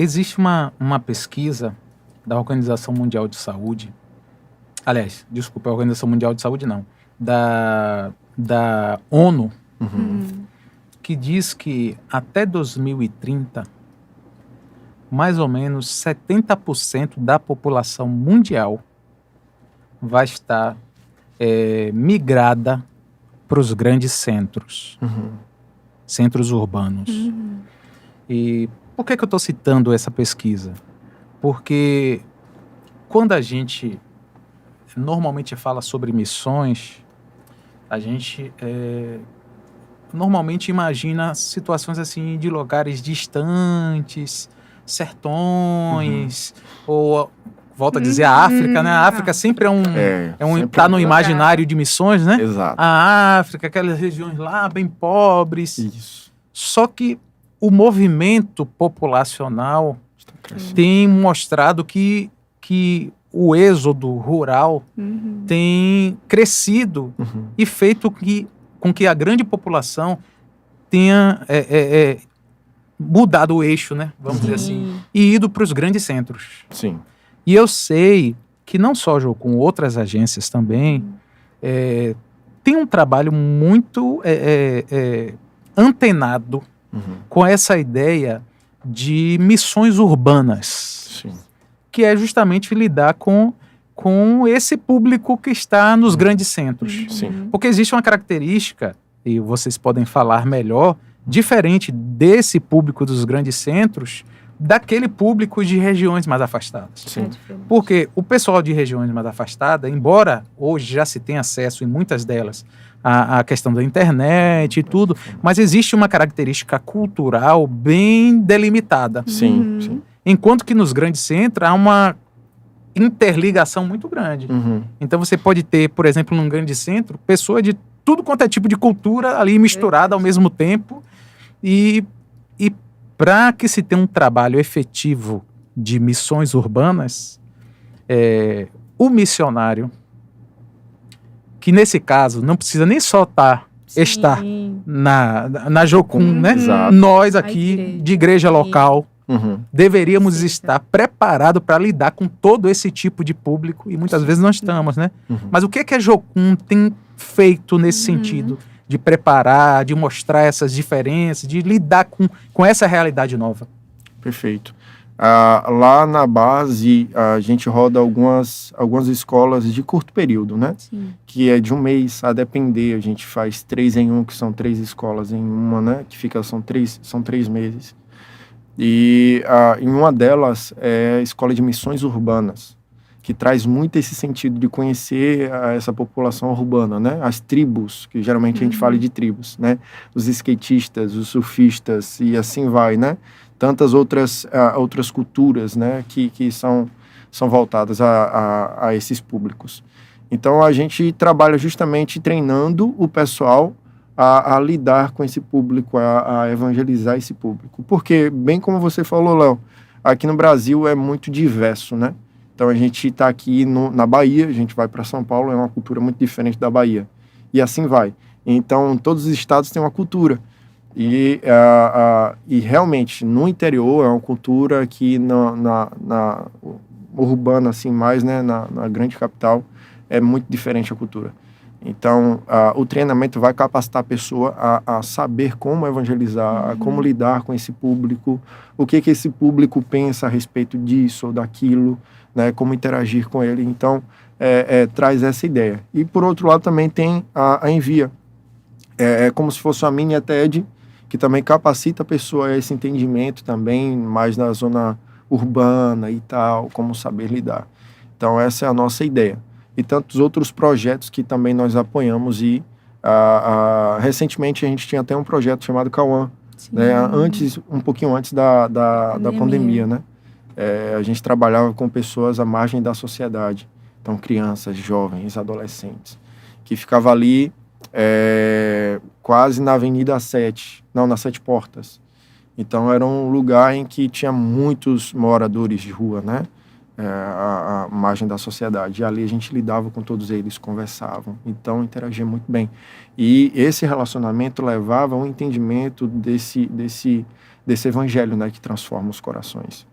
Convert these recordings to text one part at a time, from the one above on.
existe uma pesquisa da Organização Mundial de Saúde, aliás, desculpa, a Organização Mundial de Saúde não, da ONU, que diz que até 2030, mais ou menos 70% da população mundial vai estar migrada para os grandes centros, centros urbanos. E por que eu estou citando essa pesquisa? Porque quando a gente normalmente fala sobre missões, a gente normalmente imagina situações assim de lugares distantes, sertões, ou volto a dizer a África, né? A África sempre tá no imaginário de missões, né? Exato. A África, aquelas regiões lá bem pobres. Isso. Só que o movimento populacional tem mostrado que o êxodo rural tem crescido e feito com que a grande população tenha mudado o eixo, né? Vamos dizer assim, e ido para os grandes centros. Sim. E eu sei que não só com outras agências também, tem um trabalho muito antenado com essa ideia de missões urbanas, que é justamente lidar com esse público que está nos grandes centros. Porque existe uma característica, e vocês podem falar melhor, diferente desse público dos grandes centros, daquele público de regiões mais afastadas. Porque o pessoal de regiões mais afastadas, embora hoje já se tenha acesso em muitas delas à questão da internet e tudo, mas existe uma característica cultural bem delimitada. Enquanto que nos grandes centros há uma interligação muito grande. Então você pode ter, por exemplo, num grande centro, pessoa de tudo quanto é tipo de cultura ali misturada ao mesmo tempo, e para que se tenha um trabalho efetivo de missões urbanas, o missionário, que nesse caso não precisa nem só estar na Jocum, né? Nós aqui de igreja local deveríamos estar preparados para lidar com todo esse tipo de público, e muitas vezes não estamos, né? Mas o que a Jocum tem feito nesse sentido? De preparar, de mostrar essas diferenças, de lidar com essa realidade nova. Perfeito. Lá na base, a gente roda algumas escolas de curto período, né? Que é de um mês, a depender. A gente faz 3 em 1, que são 3 escolas em uma, né? Que são 3 meses. E em uma delas é a Escola de Missões Urbanas, que traz muito esse sentido de conhecer essa população urbana, né? As tribos, que geralmente a gente fala de tribos, né? Os skatistas, os surfistas e assim vai, né? Tantas outras culturas, né? Que são voltadas a esses públicos. Então a gente trabalha justamente treinando o pessoal a lidar com esse público, a evangelizar esse público. Porque, bem como você falou, Léo, aqui no Brasil é muito diverso, né? Então a gente está aqui na Bahia, a gente vai para São Paulo, é uma cultura muito diferente da Bahia. E assim vai. Então todos os estados têm uma cultura. E realmente no interior é uma cultura que na urbana, assim, mais, né, na grande capital, é muito diferente a cultura. Então o treinamento vai capacitar a pessoa a saber como evangelizar, como lidar com esse público, o que esse público pensa a respeito disso ou daquilo, né, como interagir com ele. Então traz essa ideia. E por outro lado também tem a Envia. É como se fosse uma mini TED, que também capacita a pessoa a esse entendimento também, mais na zona urbana e tal, como saber lidar. Então essa é a nossa ideia. E tantos outros projetos que também nós apoiamos. E recentemente a gente tinha até um projeto chamado Cauã, né, um pouquinho antes da pandemia, né? A gente trabalhava com pessoas à margem da sociedade, então crianças, jovens, adolescentes, que ficava ali quase na Avenida 7, não, nas 7 Portas. Então era um lugar em que tinha muitos moradores de rua, né? A margem da sociedade. E ali a gente lidava com todos eles, conversavam, então interagia muito bem. E esse relacionamento levava a um entendimento desse evangelho, né, que transforma os corações.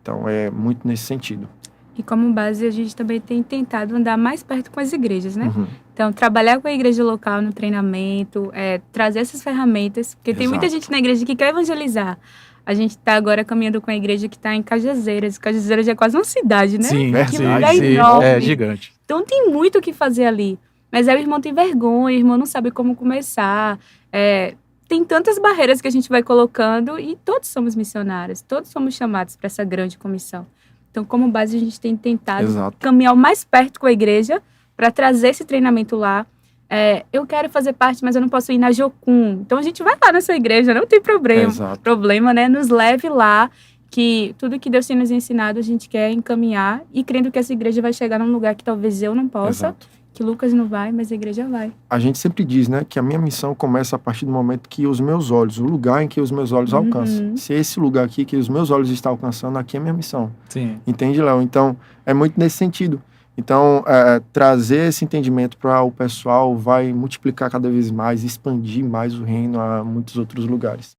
Então, é muito nesse sentido. E como base, a gente também tem tentado andar mais perto com as igrejas, né? Então, trabalhar com a igreja local no treinamento, trazer essas ferramentas, porque tem muita gente na igreja que quer evangelizar. A gente está agora caminhando com a igreja que está em Cajazeiras. Cajazeiras já é quase uma cidade, né? Sim, que lugar enorme. É gigante. Então, tem muito o que fazer ali. Mas aí o irmão tem vergonha, o irmão não sabe como começar. Tem tantas barreiras que a gente vai colocando e todos somos missionários, todos somos chamados para essa grande comissão. Então, como base, a gente tem tentado caminhar o mais perto com a igreja para trazer esse treinamento lá. Eu quero fazer parte, mas eu não posso ir na Jocum. Então, a gente vai lá nessa igreja, não tem problema, né? Nos leve lá, que tudo que Deus tem nos ensinado, a gente quer encaminhar e crendo que essa igreja vai chegar num lugar que talvez eu não possa, que Lucas não vai, mas a igreja vai. A gente sempre diz, né, que a minha missão começa a partir do momento que os meus olhos, o lugar em que os meus olhos alcançam. Se esse lugar aqui que os meus olhos estão alcançando, aqui é a minha missão. Sim. Entende, Léo? Então, é muito nesse sentido. Então, trazer esse entendimento para o pessoal vai multiplicar cada vez mais, expandir mais o reino a muitos outros lugares.